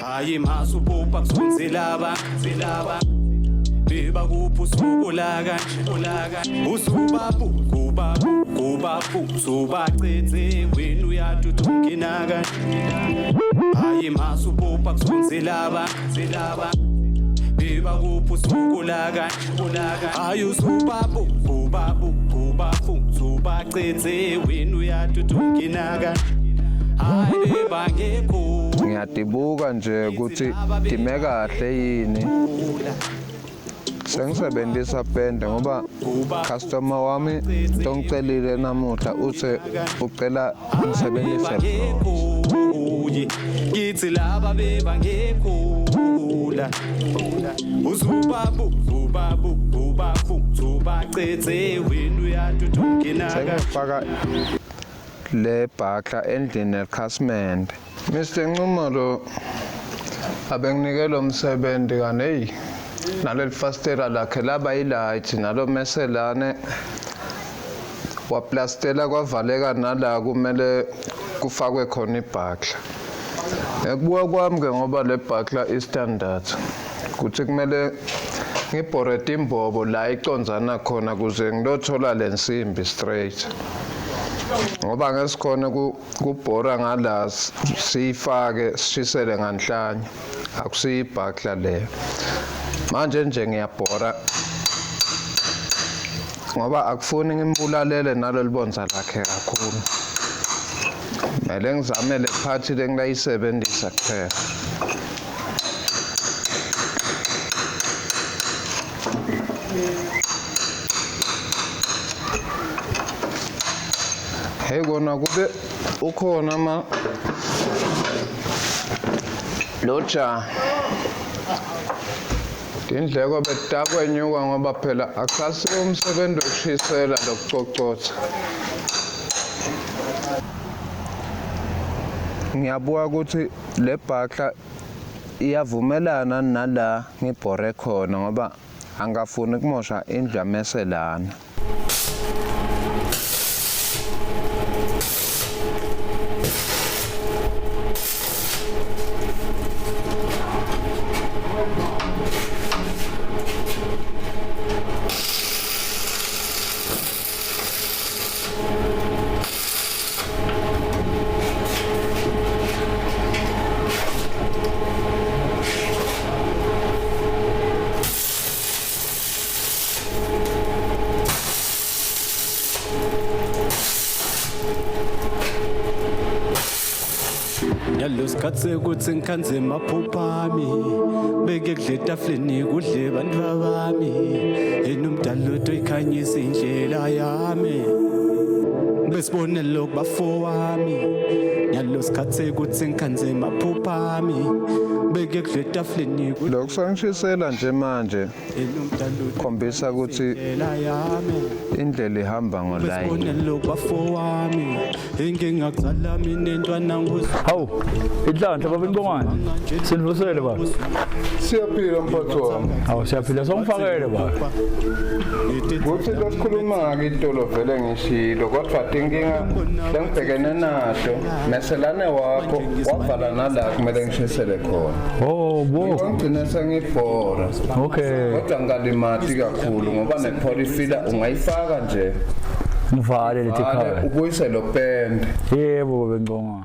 hayi masubupa kusonzelaba beba kuphi usukola kanje usubabu kubabu subacethe wena uyadudungina kanje hayi masubupa kusonzelaba beba kuphi usukola kanje hayi usubabu kubabu subacethe wena uyadudungina kanje hayi beba ngekho ngiyadibuka nje ukuthi dime kahle yini sengisebenzisa pende ngoba customer wami tongicelile namuhla uthe ucela ngisebenzise kithi laba beba ngekhula uzubabu subacethe wena uyadudungina sengifaka le bhakla endlini nekhasimende Mr. Ncumalo abenginike lo msebenzi kanei naleli fastera lakhe laba ilight nalo meselane waplastela kwavaleka nala kumele kufakwe khona ibhakla ekubuka kwami ke ngoba le bhakla istandard kuthi kumele ngibhorete imbobo la icondzana khona kuze ngilothola lensimbi straight ngoba ngesikhona kubhora ngala sifake sishisele nganhlanye akusiyibhakla leyo manje nje ngiyabhora ngoba akufuni ngimbulalele nalolu bonza lakhe kakhulu mele ngizame le phathi lengayisebenzisa kuphela hey kona kube ukhona loja indleko betakwenyuka ngoba phela akusasiwo umsebenzi wokushisela lokucocotha ngiyabuka ukuthi le bhakla iyavumelana nala ngibhore khona ngoba angafuni kumosha indlu yameselana Yalusikhathi sekuthi ngikhanze amaphupha ami beke kudle etafuleni kudle bantu bami enomdalo oyikhanyisa indlela yami besibonelo kubafo wami yalusikhathi sekuthi ngikhanze amaphupha ami beke kudle etafuleni lokhu sangishisela nje manje khombisa ukuthi indlela ihamba ngolayini besibonelo kubafo wami engingakuzala mina entwana ngozi Hawu, inhlanhla baba Ngibongani. Sinivusele baba. siyaphila mphathi wami Hawu siyaphila songifakele baba. kuthi losikhuluma ngakitolo vele ngishilo kodwa inkinga lengibhekene naso meselane wakho wavala nala kumele ngishisele khona Oh, bo. ngigcina sengibhora Okay. kodwa ngalimati kakhulu ngoba nepolifila ungayifaka nje Ngivale lethi khaya. ubuyise lo pende Yebo baba Ngibongani.